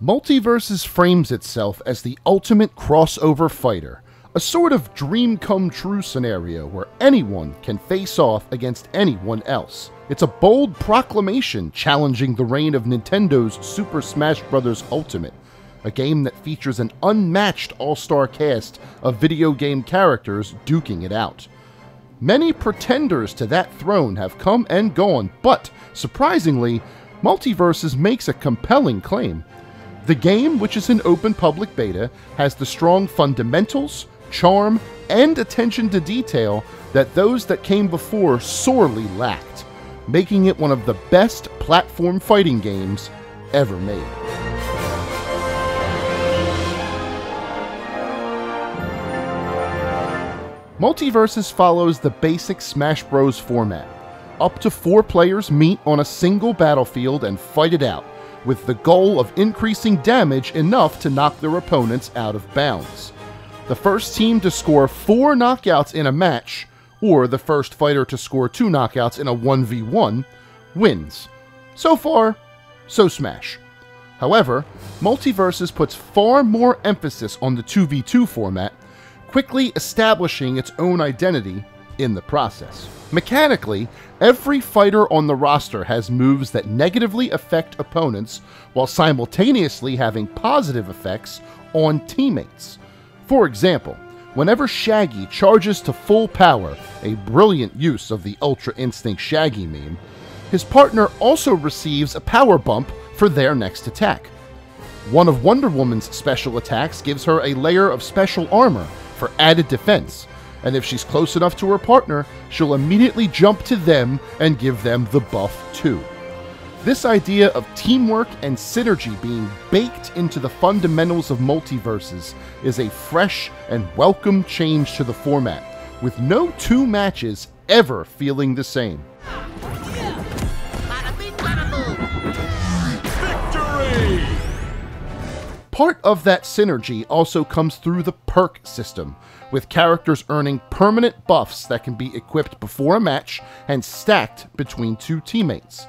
Multiversus frames itself as the ultimate crossover fighter, a sort of dream come true scenario where anyone can face off against anyone else. It's a bold proclamation challenging the reign of Nintendo's Super Smash Bros. Ultimate, a game that features an unmatched all-star cast of video game characters duking it out. Many pretenders to that throne have come and gone, but, surprisingly, Multiversus makes a compelling claim. The game, which is in open public beta, has the strong fundamentals, charm, and attention to detail that those that came before sorely lacked, making it one of the best platform fighting games ever made. Multiversus follows the basic Smash Bros. Format. Up to 4 players meet on a single battlefield and fight it out, with the goal of increasing damage enough to knock their opponents out of bounds. The first team to score 4 knockouts in a match, or the first fighter to score 2 knockouts in a 1v1, wins. So far, so Smash. However, Multiversus puts far more emphasis on the 2v2 format, quickly establishing its own identity in the process. Mechanically, every fighter on the roster has moves that negatively affect opponents while simultaneously having positive effects on teammates. For example, whenever Shaggy charges to full power, a brilliant use of the Ultra Instinct Shaggy meme, his partner also receives a power bump for their next attack. One of Wonder Woman's special attacks gives her a layer of special armor for added defense, and if she's close enough to her partner, she'll immediately jump to them and give them the buff too. This idea of teamwork and synergy being baked into the fundamentals of Multiversus is a fresh and welcome change to the format, with no 2 matches ever feeling the same. Victory! Part of that synergy also comes through the perk system, with characters earning permanent buffs that can be equipped before a match and stacked between 2 teammates.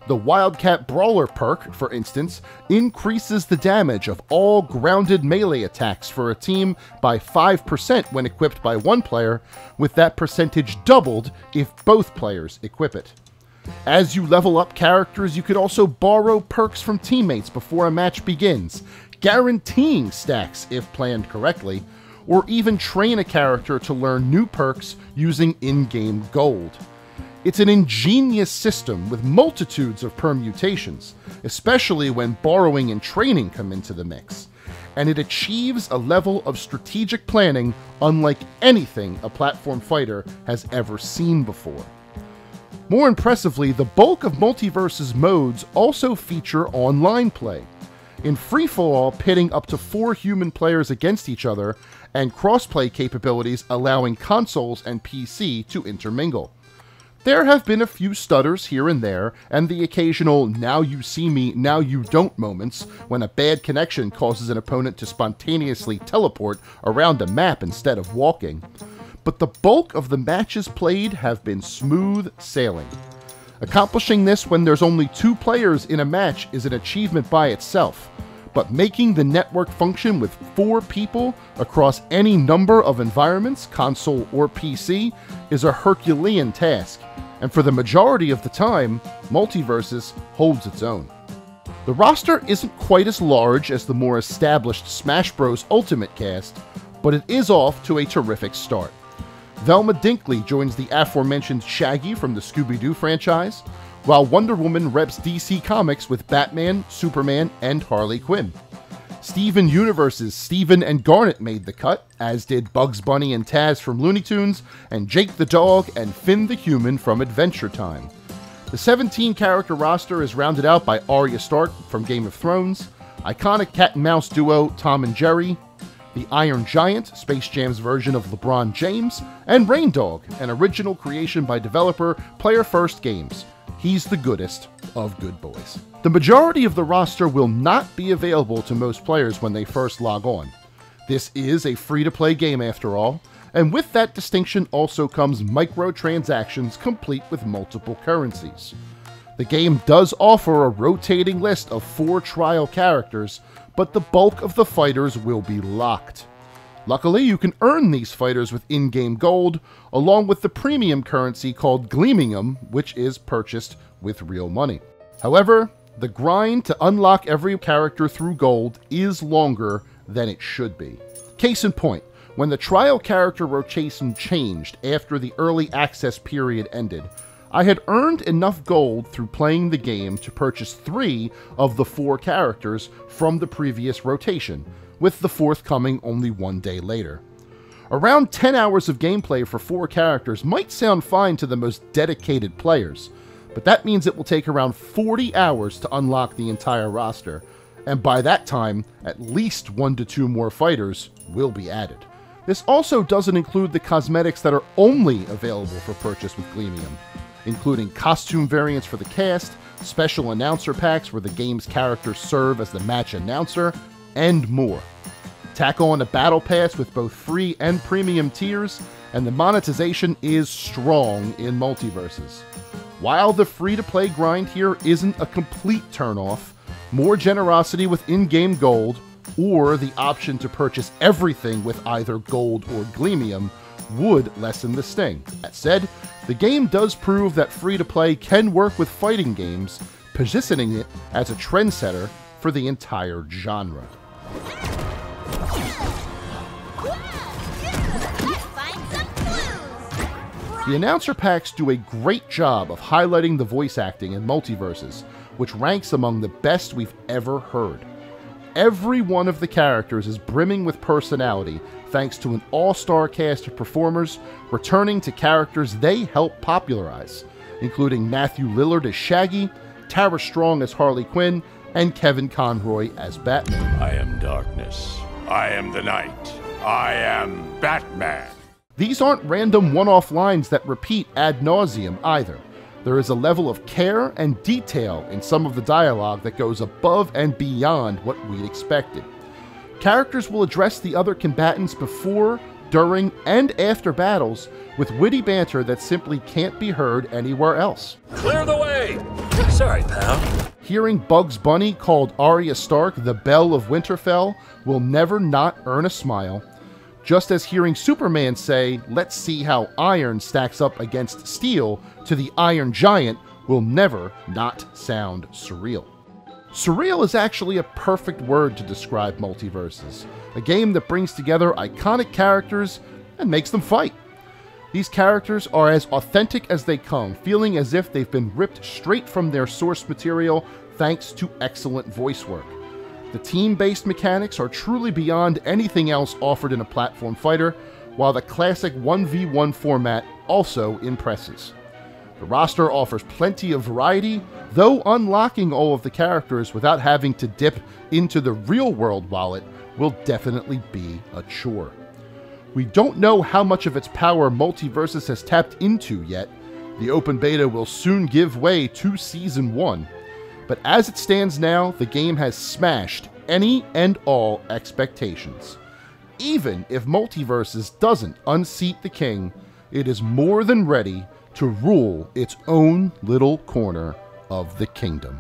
The Wildcat Brawler perk, for instance, increases the damage of all grounded melee attacks for a team by 5% when equipped by one player, with that percentage doubled if both players equip it. As you level up characters, you could also borrow perks from teammates before a match begins, guaranteeing stacks if planned correctly, or even train a character to learn new perks using in-game gold. It's an ingenious system with multitudes of permutations, especially when borrowing and training come into the mix, and it achieves a level of strategic planning unlike anything a platform fighter has ever seen before. More impressively, the bulk of Multiversus modes also feature online play, in free-for-all pitting up to 4 human players against each other, and crossplay capabilities allowing consoles and PC to intermingle. There have been a few stutters here and there, and the occasional now you see me, now you don't moments when a bad connection causes an opponent to spontaneously teleport around a map instead of walking. But the bulk of the matches played have been smooth sailing. Accomplishing this when there's only 2 players in a match is an achievement by itself, but making the network function with 4 people across any number of environments, console or PC, is a Herculean task, and for the majority of the time, Multiversus holds its own. The roster isn't quite as large as the more established Smash Bros. Ultimate cast, but it is off to a terrific start. Velma Dinkley joins the aforementioned Shaggy from the Scooby-Doo franchise, while Wonder Woman reps DC Comics with Batman, Superman, and Harley Quinn. Steven Universe's Steven and Garnet made the cut, as did Bugs Bunny and Taz from Looney Tunes, and Jake the Dog and Finn the Human from Adventure Time. The 17-character roster is rounded out by Arya Stark from Game of Thrones, iconic cat and mouse duo Tom and Jerry, the Iron Giant, Space Jam's version of LeBron James, and Rain Dog, an original creation by developer Player First Games. He's the goodest of good boys. The majority of the roster will not be available to most players when they first log on. This is a free-to-play game after all, and with that distinction also comes microtransactions complete with multiple currencies. The game does offer a rotating list of 4 trial characters, but the bulk of the fighters will be locked. Luckily, you can earn these fighters with in-game gold, along with the premium currency called Gleamium, which is purchased with real money. However, the grind to unlock every character through gold is longer than it should be. Case in point, when the trial character rotation changed after the early access period ended, I had earned enough gold through playing the game to purchase 3 of the 4 characters from the previous rotation, with the 4th coming only 1 day later. Around 10 hours of gameplay for 4 characters might sound fine to the most dedicated players, but that means it will take around 40 hours to unlock the entire roster, and by that time, at least 1 to 2 more fighters will be added. This also doesn't include the cosmetics that are only available for purchase with Gleamium, including costume variants for the cast, special announcer packs where the game's characters serve as the match announcer, and more. Tack on a battle pass with both free and premium tiers, and the monetization is strong in Multiversus. While the free-to-play grind here isn't a complete turn-off, more generosity with in-game gold, or the option to purchase everything with either gold or Gleamium, would lessen the sting. That said, the game does prove that free-to-play can work with fighting games, positioning it as a trendsetter for the entire genre. The announcer packs do a great job of highlighting the voice acting in Multiversus, which ranks among the best we've ever heard. Every one of the characters is brimming with personality thanks to an all-star cast of performers returning to characters they helped popularize, including Matthew Lillard as Shaggy, Tara Strong as Harley Quinn, and Kevin Conroy as Batman. I am darkness. I am the night. I am Batman. These aren't random one-off lines that repeat ad nauseum either. There is a level of care and detail in some of the dialogue that goes above and beyond what we'd expected. Characters will address the other combatants before, during, and after battles with witty banter that simply can't be heard anywhere else. Clear the way! Sorry, pal. Hearing Bugs Bunny called Arya Stark the Belle of Winterfell will never not earn a smile, just as hearing Superman say, "Let's see how iron stacks up against steel" to the Iron Giant will never not sound surreal. Surreal is actually a perfect word to describe Multiversus, a game that brings together iconic characters and makes them fight. These characters are as authentic as they come, feeling as if they've been ripped straight from their source material thanks to excellent voice work. The team-based mechanics are truly beyond anything else offered in a platform fighter, while the classic 1v1 format also impresses. The roster offers plenty of variety, though unlocking all of the characters without having to dip into the real-world wallet will definitely be a chore. We don't know how much of its power Multiversus has tapped into yet. The open beta will soon give way to Season 1. But as it stands now, the game has smashed any and all expectations. Even if Multiversus doesn't unseat the king, it is more than ready to rule its own little corner of the kingdom.